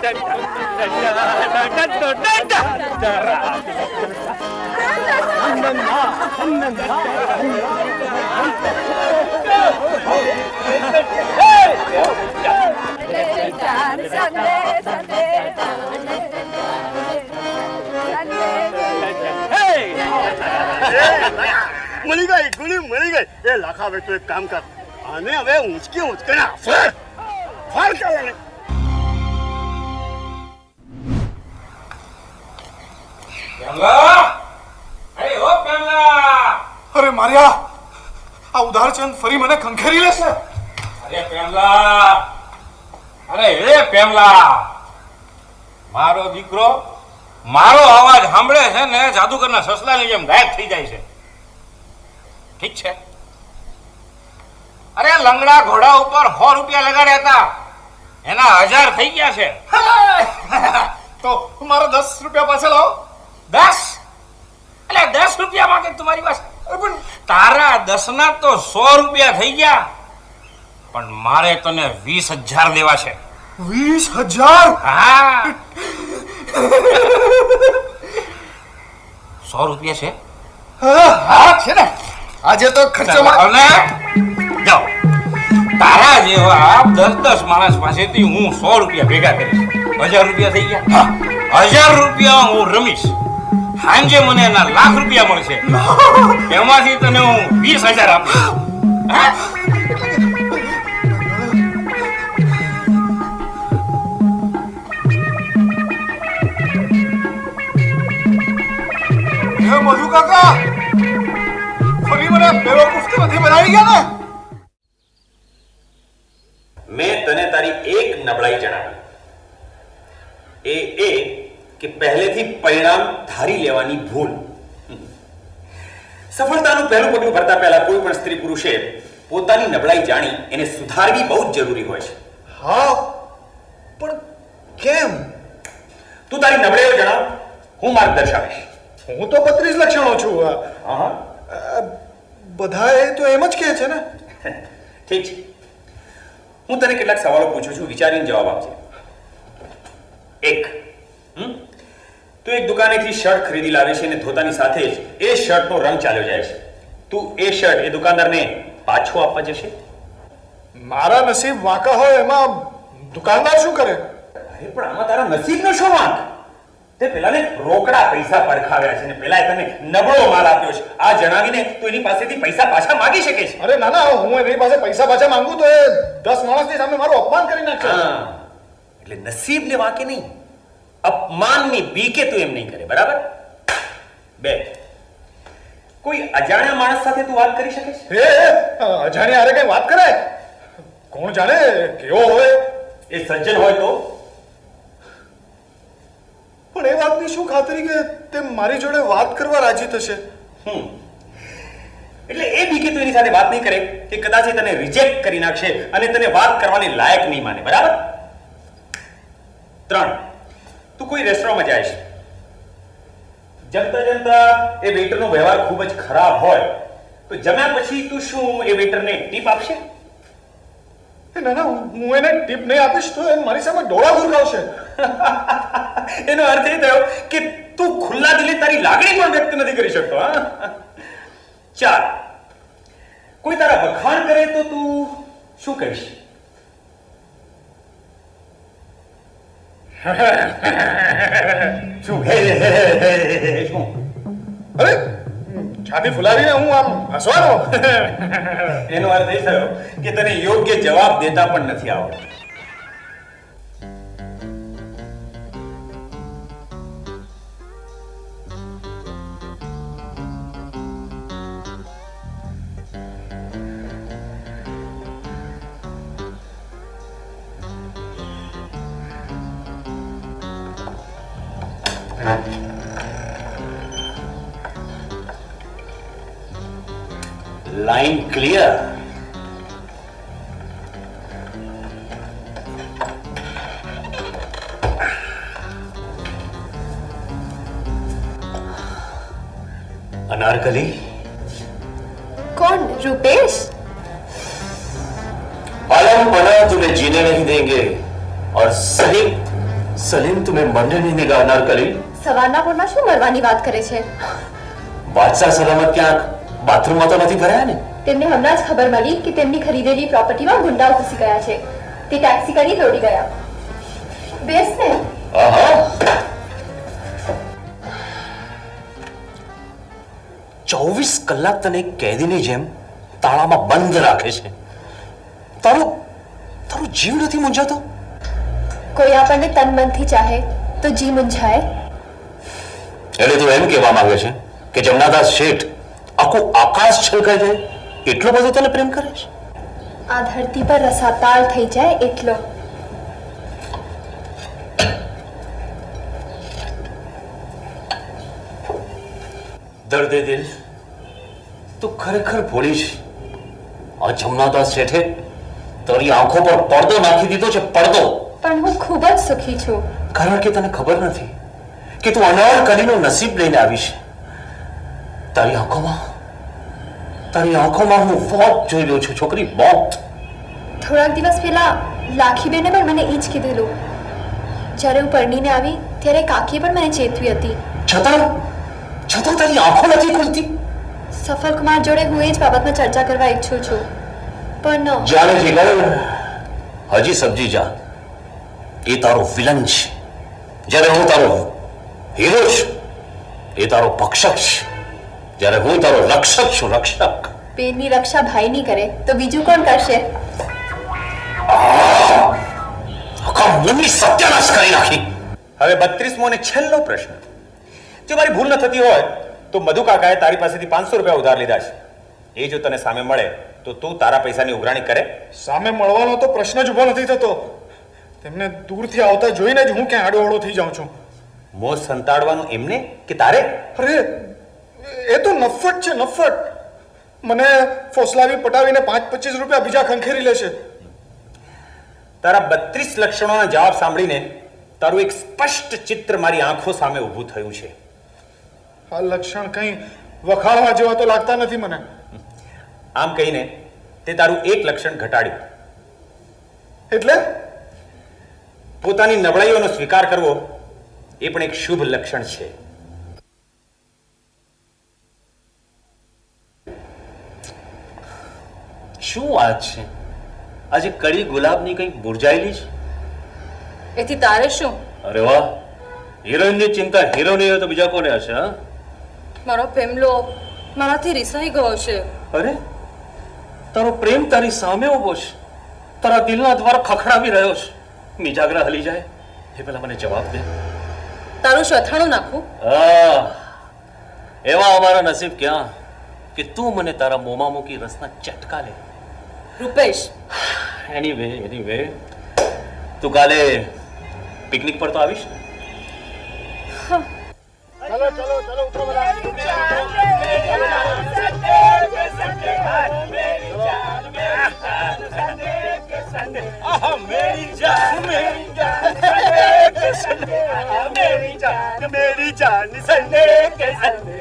મળી ગઈ ગુણી મળી ગઈ. એ લાખા હવે તું એક કામ કર, આને હવે ઊંચકે ના ફાળ ચાલે. અરે માર્યા, આ ઉધારચંદ ફરી મને ખંખેરી લેશે. અરે પેમલા, અરે હે પેમલા, મારો દીકરો મારો અવાજ સાંભળે છે ને જાદુગરના સસલાની જેમ ગાયબ થઈ જાય છે. ઠીક છે, અરે લંગડા ઘોડા ઉપર 100 રૂપિયા લગાડ્યા હતા, એના 1000 થઈ ગયા છે. તો મારા 10 રૂપિયા પાછા લાવો. 10? એટલે 10 રૂપિયા માંગે તમારી પાસે? પણ તારા 10 ના તો 100 રૂપિયા થઈ ગયા, પણ મારે તને 20,000 દેવા છે. 20,000? હા. 100 રૂપિયા છે? હા છે ને, આજે તો ખર્ચો જાઓ, તારા જેવા 10 માણસ પાસેથી હું 100 રૂપિયા ભેગા કરીશ. 1000 રૂપિયા થઈ ગયા. 1000 રૂપિયા હું રમીશ, સાંજે મને એના લાખ રૂપિયા મળશે, એમાંથી તને હું 20,000 આપીશ. મધુ કાકા ફરી મને બેવકૂફ તો નથી બનાવી ગયા ને? મેં તને તારી એક નબળાઈ જણાવી, એ કે પહેલેથી પરિણામ ધારી લેવાની ભૂલ. સફળતાનું પહેલું પગલું ભરતા પહેલા કોઈ પણ સ્ત્રી પુરુષે પોતાની નબળાઈ જાણી એને સુધારવી બહુ જ જરૂરી હોય છે. હા, પણ કેમ? તું તારી નબળાઈઓ જણાવ, હું માર્ગ દર્શાવીશ. હું તો 32 લક્ષણો છું. હા, બધાએ તો એમ જ કહે છે ને. ઠીક છે, હું તને કેટલાક સવાલો પૂછું છું, વિચારીને જવાબ આપજે. 1, તું એક દુકાનેથી શર્ટ ખરીદી લાવે છે અને ધોતાની સાથે જ એ શર્ટનો રંગ ચાલ્યો જાય છે. તું એ શર્ટ એ દુકાનદારને પાછો આપવા જશે? મારા નસીબ વાંકા હોય એમાં દુકાનદાર શું કરે? અરે પણ આમાં તારા નસીબનો શું વાંક? તે પેલાને રોકડા પૈસા પરખાવ્યા છે ને પેલા તને નબળો માલ આપ્યો છે. આ જણાવીને તું એની પાસેથી પૈસા પાછા માંગી શકે છે? અરે ના ના, હું એની પાસે પૈસા પાછા માંગુ તો એ 10 માણસની સામે મારું અપમાન કરી નાખશે. એટલે નસીબને વાંકે નહીં, અપમાનની બીકે તું એમ નહીં કરે, બરાબર? 2, કોઈ અજાણ્યા માણસ સાથે તું વાત કરી શકે છે? અજાણ્યા હારે કઈ વાત કરાય? કોણ જાણે કેવો હોય? એ સજ્જન હોય તો? પણ એ વાતની શું ખાતરી કે તે મારી જોડે વાત કરવા રાજી થશે? એટલે એ બીકે તું એની સાથે વાત નહીં કરે કે કદાચ એ તને રિજેક્ટ કરી નાખશે અને તને વાત કરવાની લાયક નહીં માને, બરાબર? 3, તું કોઈ રેસ્ટોરન્ટમાં જાય છે, જમતા જમતા એ વેઇટરનો વ્યવહાર ખૂબ જ ખરાબ હોય તો જમ્યા પછી તું શું એ વેઇટરને ટીપ આપશે? ના ના, હું એને ટીપ નહીં આપીશ તો એ મારી સામે ડોળા ગુરકાવશે. એનો અર્થ એ થયો કે તું ખુલ્લા દિલે તારી લાગણી પણ વ્યક્ત નથી કરી શકતો. 4, કોઈ તારા વખાણ કરે તો તું શું કહીશ? શું? અરે છાતી ફુલાવીને હું આમ હસવાનો. એનો અર્થ એ થયો કે તને યોગ્ય જવાબ દેતા પણ નથી આવડતો. Line clear. अनारकली? कौन? रुपेश? आलम पना तुम्हें जीने नहीं देंगे और सही સલીમ, तुम्हें मरने नहीं देगा अनारकली। સવારના પોરમાં શું મરવાની વાત કરે છે? બાદશાહ સલામત ક્યાંક બાથરૂમમાં તો નથી ભરાયા ને? તેમને હમણાં જ ખબર મળી કે તેમની ખરીદેલી પ્રોપર્ટીમાં ગુંડાઓ ઘૂસી ગયા છે. તે ટેક્સી કરી દોડી ગયા. બેસ ને. આહા, 24 કલાક તને એક કેદીની જેમ તાળામાં બંધ રાખે છે. તારો તારો જીવ નથી મૂંઝાતો? કોઈ આપણને તન મનથી ચાહે તો જી મૂંઝાય. એટલે તું એમ કહેવા માંગે છે કે જમનાદાસ શેઠ આખું આકાશ છલકાઈ જાય એટલો બધો તને પ્રેમ કરે છે? આ ધરતી પર રસાતાળ થઈ જાય એટલો. દર્દે દિલ, તું ખરેખર ભોળી છે. આ જમનાદાસ શેઠે તારી આંખો પર પડદો નાખી દીધો છે, પડદો. પણ હું ખૂબ જ સુખી છું. કારણ કે તને ખબર નથી કે તું અનારકલીનું નસીબ લઈને આવી છે. તારી આંખોમાં હું મોત જોઈ રહ્યો છું છોકરી, મોત. થોડાક દિવસ પહેલા લાખીબેને પણ મને એ જ કીધેલું. જ્યારે હું પરણીને આવી ત્યારે કાકીએ પણ મને ચેતવી હતી. છતાં તારી આંખો નથી ખુલતી. સફલકુમાર જોડે હું એ જ બાબતમાં ચર્ચા કરવા ઈચ્છું છું, પણ જાણે જીગર, હજી સમજી જા, એ તારો વિલન છે જ્યારે હું તારો હીરો છું. એ તારો ભક્ષક છે જ્યારે હું તારો રક્ષક છું, રક્ષક. બેનની રક્ષા ભાઈ નહીં કરે તો બીજું કોણ કરશે? આખા મુંની સત્યાનાશ કરી નાખી. હવે 32મો અને છેલ્લો પ્રશ્ન. જો મારી ભૂલ ન થતી હોય તો મધુ કાકાએ તારી પાસેથી 500 રૂપિયા ઉધાર લીધા છે. એ જો તને સામે મળે તો તું તારા પૈસાની ઉઘરાણી કરે? સામે મળવાનો તો પ્રશ્ન જ ઉભો નથી થતો. તેમને દૂરથી આવતા જોઈને જ હું ક્યાં આડો થઈ જાઉં છું. મોં સંતાડવાનું એમને કે તારે? અરે એ તો નફટ છે, નફટ. મને ફોસલાવી પટાવીને 5-25 રૂપિયા બીજા ખંખેરી લેશે. તારા 32 લક્ષણોના જવાબ સાંભળીને તારું એક સ્પષ્ટ ચિત્ર મારી આંખો સામે ઊભું થયું છે. આ લક્ષણ કંઈ વખાણવા જેવા તો લાગતા નથી મને. આમ કહીને તે તારું એક લક્ષણ ઘટાડ્યું. એટલે પોતાની નબળાઈઓનો સ્વીકાર કરવો એ પણ એક શુભ લક્ષણ છે. શું વાત છે? આજે કડી ગુલાબની કંઈક મુરઝાયેલી છે. એથી તારે શું? અરે વાહ, હિરોઈનની ચિંતા હીરોની હોય તો બીજા કોને હશે? હા, મારો પ્રેમલો મારાથી રિસાઈ ગયો છે. અરે તારો પ્રેમ તારી સામે ઉભો છે, તારા દિલના દ્વાર ખખડાવી રહ્યો છે. મિજાગરા હલી જાય એ પેલા મને જવાબ દે. તારું શથાણું નાખું? એવા અમારા નસીબ ક્યાં કે તું મને તારા મોંમાં મૂકી રસના ચટકા લે. રૂપેશ, એનીવે તું કાલે પિકનિક પર તો આવીશ ને? ચલો ચલો ચલો ઉઠો બધા. मेरी जान संडे के संडे.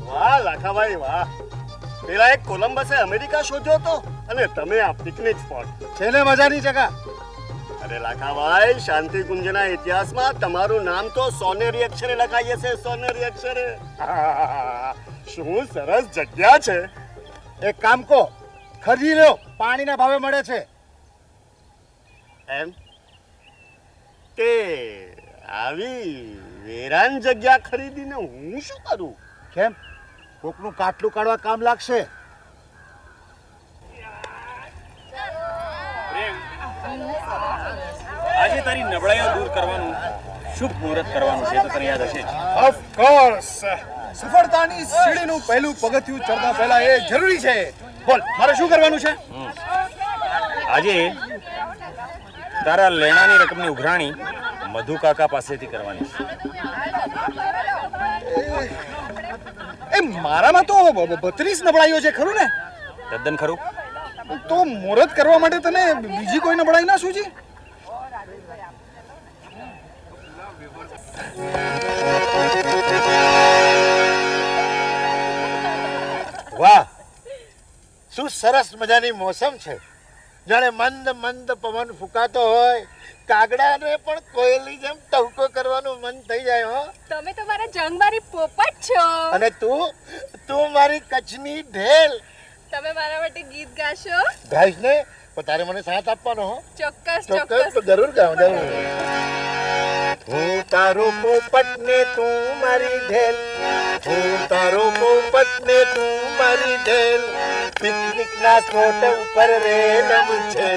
વાહ લાખાભાઈ વાહ. પેલા એક કોલંબસે અમેરિકા શોધ્યો હતો અને તમે આ પિકનિક સ્પોટ છે ને મજાની જગા. અરે લાખાભાઈ, શાંતિ કુંજના ઇતિહાસમાં તમારું નામ તો સોનેરી અક્ષરે લખાઈએ છે, સોનેરી અક્ષરે. શું સરસ જગ્યા છે. એક કામ કો ખરીદી લો, પાણીના ભાવે મળે છે. એમ કે આવી વેરાન જગ્યા ખરીદીને હું શું કરું? કેમ, કોકનું કાટલું કાઢવા કામ લાગશે. આજે તારી નબળાઈઓ દૂર કરવાનું શુભ મુહૂર્ત કરવાનું છે તો તને યાદ હશે જ. ઓફ કોર્સ, સફળતાની સીડીનું પહેલું પગથિયું ચડતા પહેલા એ જરૂરી છે. બોલ, મારે શું કરવાનું છે? આજે તારા લેણાની રકમની ઉઘરાણી મધુ કાકા પાસેથી કરવાની છે. એ મારામાં તો 32 નબળાઈઓ છે, ખરું ને? તદ્દન ખરું. તો મુહૂર્ત કરવા માટે તને બીજી કોઈ નબળાઈ ના સૂજી? વાહ, શું સરસ મજાની મોસમ છે. જાણે મંદ મંદ પવન ફૂંકાતો હોય, કાગડાને પણ કોયલની જેમ ટહુકો કરવાનું મન થઈ જાય હો. તમે તો મારા જંગમારી પોપટ છો. અને તું મારી કચ્છની ઢેલ. તમે મારા માટે ગીત ગાશો? ગાઈશ ને, પણ તારે મને સાથ આપવાનો હો. ચોક્કસ ચોક્કસ, જરૂર ગાઉં, જરૂર. હું તારો પોપટ ને તું મારી ઢેલ, હું તારો પોપટ ને તું મારી ઢેલ. પિકનિક ના સ્પોટ ઉપર રેલમ છે,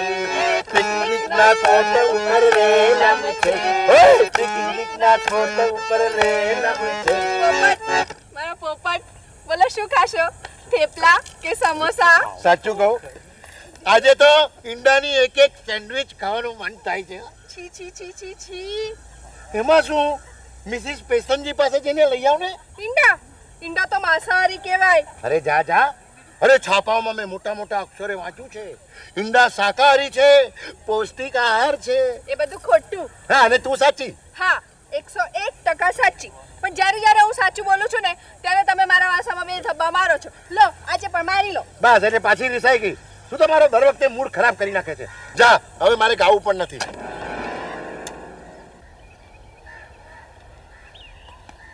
પિકનિક ના સ્પોટ ઉપર રેલમ છે, ઓય પિકનિક ના સ્પોટ ઉપર રેલમ છે. પોપટ, મારા પોપટ, બોલો શું ખાશો? થેપલા કે સમોસા? સાચું કહું, આજે તો ઈંડાની એક એક સેન્ડવિચ ખાવાનું મન થાય છે. છી છી છી છી છી. એમાં શું, મિસિસ પેસનજી પાસે જઈને લઈ આવ ને. ઈંડા તો માંસાહારી કહેવાય. અરે જા જા, અરે છાપાઓમાં મેં મોટા મોટા અક્ષરે વાંચ્યું છે, ઈંડા શાકાહારી છે, પૌષ્ટિક આહાર છે. એ બધું ખોટું. હા, અને તું સાચી. હા, 101% સાચી. પણ જ્યારે જ્યારે હું સાચું બોલું છું ને, ત્યારે તમે મારા વાસામાં બે ધબ્બા મારો છો. લો, આજે પણ મારી લો. બસ, એટલે પાછી રિસાઈ ગઈ. તું તો મારો દર વખતે મૂડ ખરાબ કરી નાખે છે. જા, હવે મારે ગાવું પણ નથી.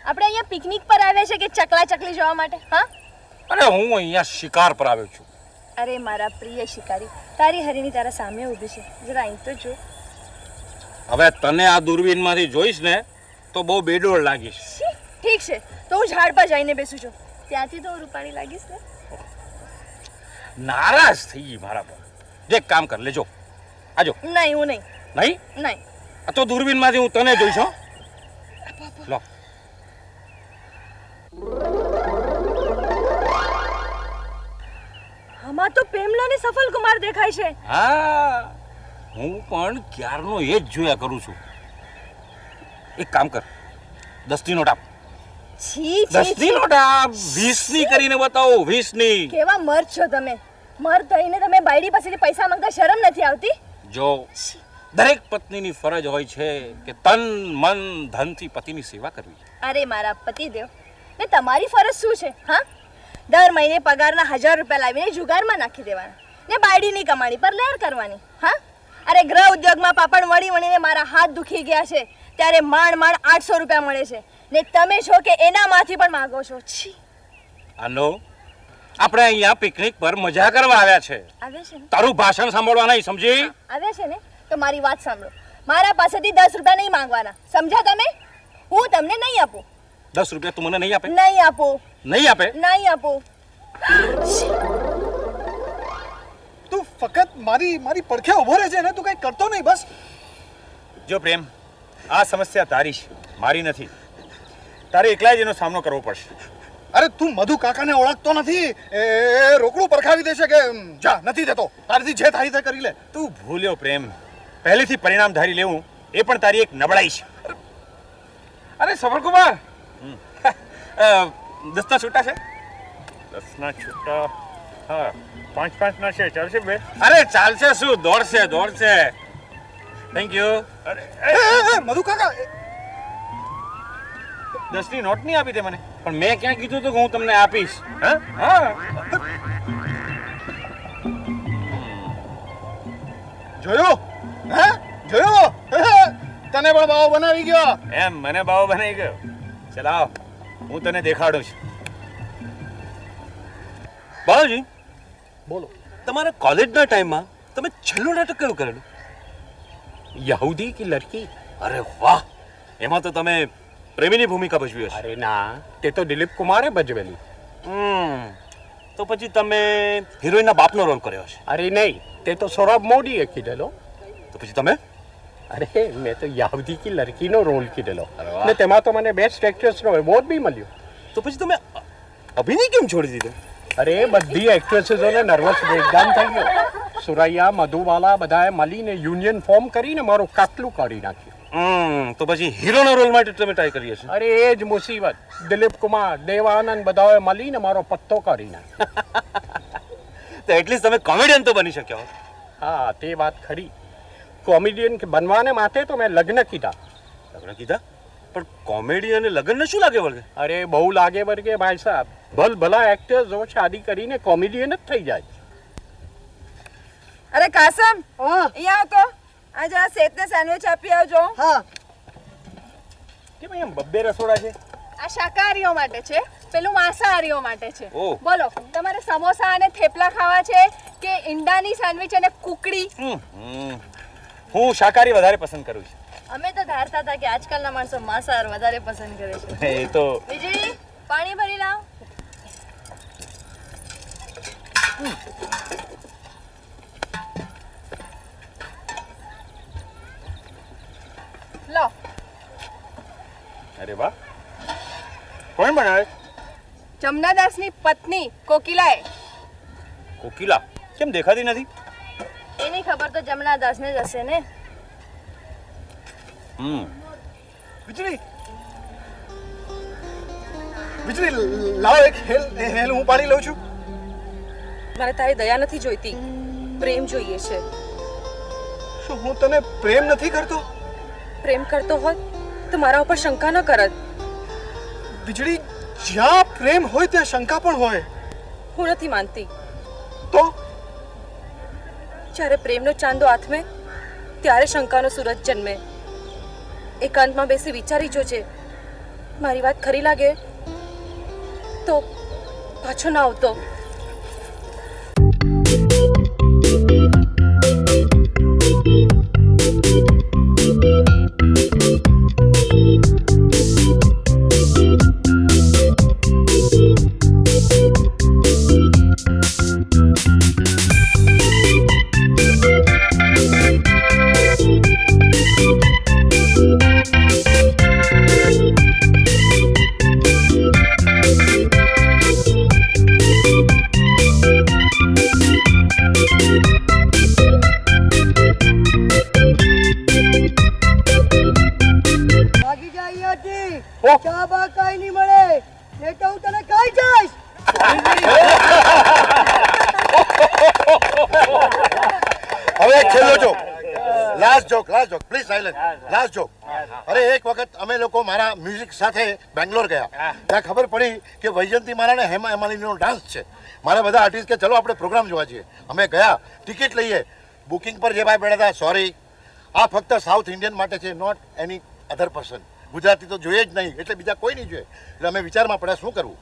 આપણે અહીંયા પિકનિક પર આવ્યા છે કે ચકલા ચકલી જોવા માટે? હા, અરે હું અહીંયા શિકાર પર આવ્યો છું. અરે મારા પ્રિય શિકારી, તારી હરીણી તારા સામે ઊભી છે, જરા અહીં તો જો. હવે તને આ દૂરબીનમાંથી જોઈશ ને તો બહુ બેડોળ લાગીશ. ઠીક છે, તો હું ઝાડ પર જઈને બેસું છું, ત્યાંથી તો રૂપાળી લાગીશ ને. નારાજ થઈ ગઈ મારા પર. જે કામ કર લેજો, આજો. નહીં, હું નહીં. નહીં નહીં, આ તો દૂરબીનમાંથી હું તને જોઈશ. હો લો. આમાં તો પેમલો ને સફલ કુમાર દેખાય છે. હા, હું પણ ક્યારનો એ જ જોયા કરું છું. એક કામ કર, 10ની નોટ આપ. છી છી 10ની નોટ આપ. 20ની કરીને બતાવો, 20ની. કેવા મર્દ છો તમે? મર્દ થઈને તમે બાયડી પાસેથી પૈસા માંગતા શરમ નથી આવતી? જો દરેક પત્નીની ફરજ હોય છે કે તન મન ધનથી પતિની સેવા કરવી. અરે મારા પતિદેવ, ને તમારી ફરજ શું છે? હા, દર મહિને પગારના 1000 રૂપિયા લાવીને જુગારમાં નાખી દેવાના ને બાયડીની કમાણી પર લહેર કરવાની. હા, અરે ગ્રહ ઉદ્યોગમાં પાપડ વણીને મારા હાથ દુખી ગયા છે, ત્યારે માંડ 800 રૂપિયા મળે છે ને તમે છો કે એનામાંથી પણ માંગો છો. છી. આનો આપણે અહીંયા પિકનિક પર મજા કરવા આવ્યા છે. આવ્યા છે ને? તારું ભાષણ સાંભળવા નહીં, સમજી? આવ્યા છે ને, તો મારી વાત સાંભળો. મારા પાસેથી 10 રૂપિયા નહીં માંગવાના, સમજ્યા તમે? હું તમને નહીં આપું. 10 રૂપિયા તું મને નહીં આપે? નહીં આપું. નહીં આપે? નહીં આપું. તું ફક્ત મારી પડખે ઉભો રહે છે ને, તું કઈ કરતો નહીં. બસ જો પ્રેમ, આ સમસ્યા તારી છે, મારી નથી. તારે એકલા જ એનો સામનો કરવો પડશે. અરે તું મધુ કાકાને ઓળખતો નથી, એ રોકડું પરખાવી દેશે કે જા નથી દેતો, તારીથી જે થાય તે કરી લે. તું ભૂલ્યો પ્રેમ, પહેલેથી પરિણામ ધારી લેવું એ પણ તારી એક નબળાઈ છે. અરે સફરકુમાર, 10ના છૂટા છે? 10ના છૂટા? હા, 5 ના છે, ચાલશે બે? અરે ચાલશે શું, દોડશે. Thank you. મધુ કાકા 10ની નોટ નહીં આપી તે મને. પણ મેં ક્યાં કીધું હતું કે હું તમને આપીશ? હા, હા, જોયો? હે જોયો? તને પણ બાવો બનાવી ગયો. એમ મને બાવો બનાવી ગયો. ચાલ આવ, હું તને દેખાડું છું. બાલાજી, બોલો. તમારા કોલેજના ટાઈમમાં તમે છેલ્લું નાટક કયું કરેલું? યહૂદી કી લડકી. અરે વાહ, એમાં તો તમે પ્રેમીની ભૂમિકા ભજવી હશે. અરે ના, તે તો દિલીપ કુમારે ભજવેલી. તો પછી તમે હિરોઈનના બાપનો રોલ કર્યો હશે. અરે નહીં, તે તો સૌરભ મોદીએ કીધેલો. તો પછી તમે? અરે મેં તો યહૂદી કી લડકીનો રોલ કીધેલો ને તેમાં તો મને બેસ્ટ એક્ટ્રેસનો એવોર્ડ બી મળ્યો. તો પછી તમે અભિનય કેમ છોડી દીધો? અરે બધી એક્ટ્રેસીસોને નર્વસ બ્રેકડાઉન થઈ ગયો. સુરૈયા, મધુબાલા બધાએ મળીને યુનિયન ફોર્મ કરીને મારું કાટલું કાઢી નાખ્યું. તો પછી હીરોના રોલ માટે તમે ટ્રાય કરી હશે. અરે એ જ મુસીબત. દિલીપ કુમાર, દેવાનંદ બધાએ મળીને મારો પત્તો કાઢી નાખ્યો. તો એટલીસ્ટ તમે કોમેડિયન તો બની શક્યા હોત. હા, તે વાત ખરી. કોમેડિયન બનવાને માટે તો મેં લગ્ન કીધા. લગ્ન કીધા? પણ કોમેડિયન લગ્નને શું લાગે વળગે? અરે બહુ લાગે વર્ગે ભાઈ સાહેબ. ભલા એક્ટર્સ જો શાદી કરીને કોમેડિયન જ થઈ જાય. અરે કાસમ અહીંયા આવ તો આજે આ સેતને સેન્ડવિચ આપી આવજો. હા. કેમ અહીંયા બબ્બે રસોડા છે? આ શાકાહારીઓ માટે છે, પેલું માંસાહારીઓ માટે છે. ઓહ. બોલો તમારે સમોસા અને થેપલા ખાવા છે કે ઈંડાની સેન્ડવિચ અને કુકડી? હું શાકાહારી વધારે પસંદ કરું છું. અમે તો ધારતા હતા કે આજકાલના માણસો માંસાહાર વધારે પસંદ કરે છે. એ તો વીજળી પાણી ભરી લાવ. લો. અરે વાહ, કોણ બનાવે? જમનાદાસની પત્ની કોકિલાએ. કોકિલા કેમ દેખાતી નથી? એની ખબર તો જમના દાસને જ હશે ને. વીજળી લાવો એક હેલ હું પાડી લઉં છું. મારે તારી દયા નથી જોઈતી, પ્રેમ જોઈએ છે. શું હું તને પ્રેમ નથી કરતો? પ્રેમ કરતો હોત તો મારા ઉપર શંકા ન કરત. વીજળી, જ્યાં પ્રેમ હોય ત્યાં શંકા પણ હોય. હું નથી માનતી. તો જ્યારે પ્રેમનો ચાંદો આથમે ત્યારે શંકાનો સૂરજ જન્મે. એકાંતમાં બેસી વિચારી જોજે. મારી વાત ખરી લાગે તો પાછો ના આવતો. હવે છેલ્લો joke, last joke, please silent. Last joke. અરે એક વખત અમે લોકો મારા મ્યુઝિક સાથે બેંગ્લોર ગયા. ત્યાં ખબર પડી કે વૈજયંતી મારા ને હેમા હેમાલીનો ડાન્સ છે. મારા બધા આર્ટિસ્ટ કે ચલો આપણે પ્રોગ્રામ જોવા જઈએ. અમે ગયા, ટિકિટ લઈએ. બુકિંગ પર જે ભાઈ બેઠા હતા, સોરી, આ ફક્ત સાઉથ ઇન્ડિયન માટે છે, not any other person. Gujarati તો જોઈએ જ નહીં, એટલે બીજા કોઈ નહીં જોઈએ. એટલે અમે વિચારમાં પડ્યા શું કરવું.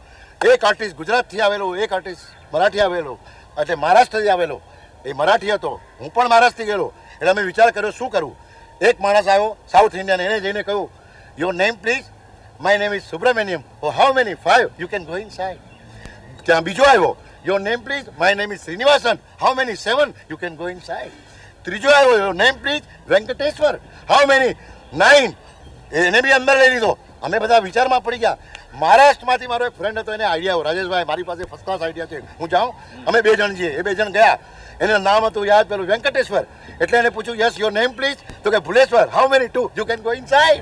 એક આર્ટિસ્ટ ગુજરાતથી આવેલો, એક આર્ટિસ્ટ મરાઠી આવેલો, એટલે મહારાષ્ટ્રથી આવેલો. એ મરાઠી હતો, હું પણ મહારાષ્ટ્રથી ગયેલો. એટલે અમે વિચાર કર્યો શું કરવું. એક માણસ આવ્યો સાઉથ ઇન્ડિયન, એને જઈને કહ્યું, your name please? My name is Subramaniam. Oh how many? 5. You can go inside. ત્યાં બીજો આવ્યો, your name please? My name is Srinivasan. How many? 7. You can go inside. ત્રીજો આવ્યો, your name please? Venkateshwar. How many? 9. એને બી અંદર લઈ લીધો. અમે બધા વિચારમાં પડી ગયા. મહારાષ્ટ્રમાંથી મારો એક ફ્રેન્ડ હતો, એને આઈડિયા, રાજેશભાઈ મારી પાસે ફર્સ્ટ ક્લાસ આઈડિયા છે, હું જાઉં. અમે 2 જણ છીએ. એ 2 જણ ગયા. એનું નામ હતું યાદ, પેલું વેંકટેશ્વર. એટલે એને પૂછ્યું, યસ યોર નેમ પ્લીઝ? તો કે Bhuleshwar. How many? 2. You can go in side.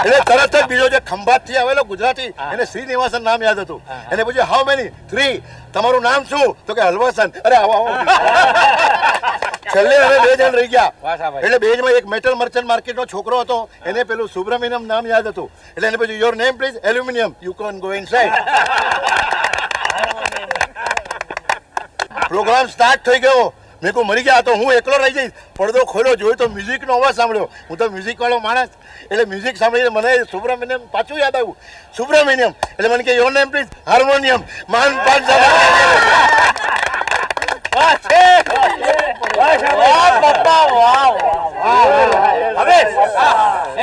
એટલે તરત જ બીજો જે ખંભાતથી આવેલો ગુજરાતી, એને શ્રીનિવાસન નામ યાદ હતું. એને પૂછ્યું, હાઉ મેની? 3. તમારું નામ શું? તો કે હલવાસન. અરે આવો. છેલ્લે હવે 2 જણ રહી ગયા. એટલે 2 જણમાં એક મેટલ મર્ચન્ટ માર્કેટનો છોકરો હતો, એને પેલું સુબ્રમણ્યમ નામ યાદ હતું. એટલે એને પૂછ્યું, your name please? Aluminium. You can go inside. Programme start થઈ ગયો. મેં કહું મરી ગયા તો હું એકલો રહી જઈશ. પડદો ખોલ્યો, જોયું તો મ્યુઝિકનો અવાજ સાંભળ્યો. હું તો મ્યુઝિક વાળો માણસ, એટલે મ્યુઝિક સાંભળીને મને સુબ્રમણ્યમ પાછું યાદ આવ્યું. સુબ્રમણ્યમ એટલે મને કે યોર નેમ પ્લીઝ? હાર્મોનિયમ. માન પાન હવે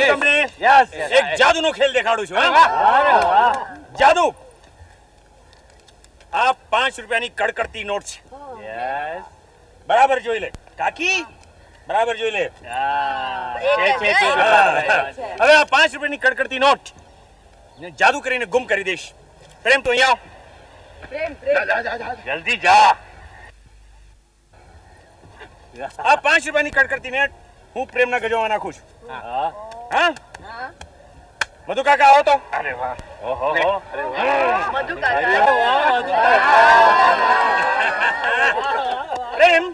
તમને એક જાદુનો ખેલ દેખાડું છું. જાદુ. આ 5 રૂપિયાની કડકડતી નોટ છે. બરાબર જોઈ લે કાકી, બરાબર જોઈ લે. હવે આ 5 રૂપિયાની કડકડતી નોટ ને જાદુ કરીને ગુમ કરી દઈશ. પ્રેમ તો અહીંયા આવ. જલ્દી જા. આ 5 રૂપિયાની કડકડતી નોટ હું પ્રેમના ગજવામાં નાખું છું. હા, મધુ કાકા આવો તો. અરે વાહ. ઓહો. મધુ કાકા. પ્રેમ,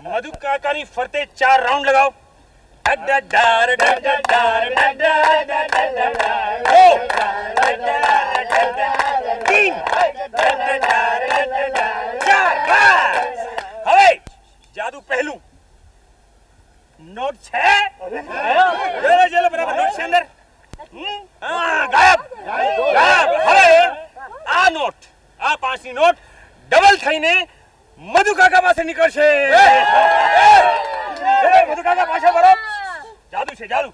મધુ કાકાની ફરતે 4 રાઉન્ડ લગાવો. હવે જાદુ પહેલું નોટ છે જેલો બરાબર નોટ છે અંદર હા ગાયબ ગાયબ હવે આ નોટ આ 5 ની નોટ ડબલ થઈને મધુ કાકા પાસે નીકળશે મધુ કાકા પાછા વળો જાદુ છે જાદુ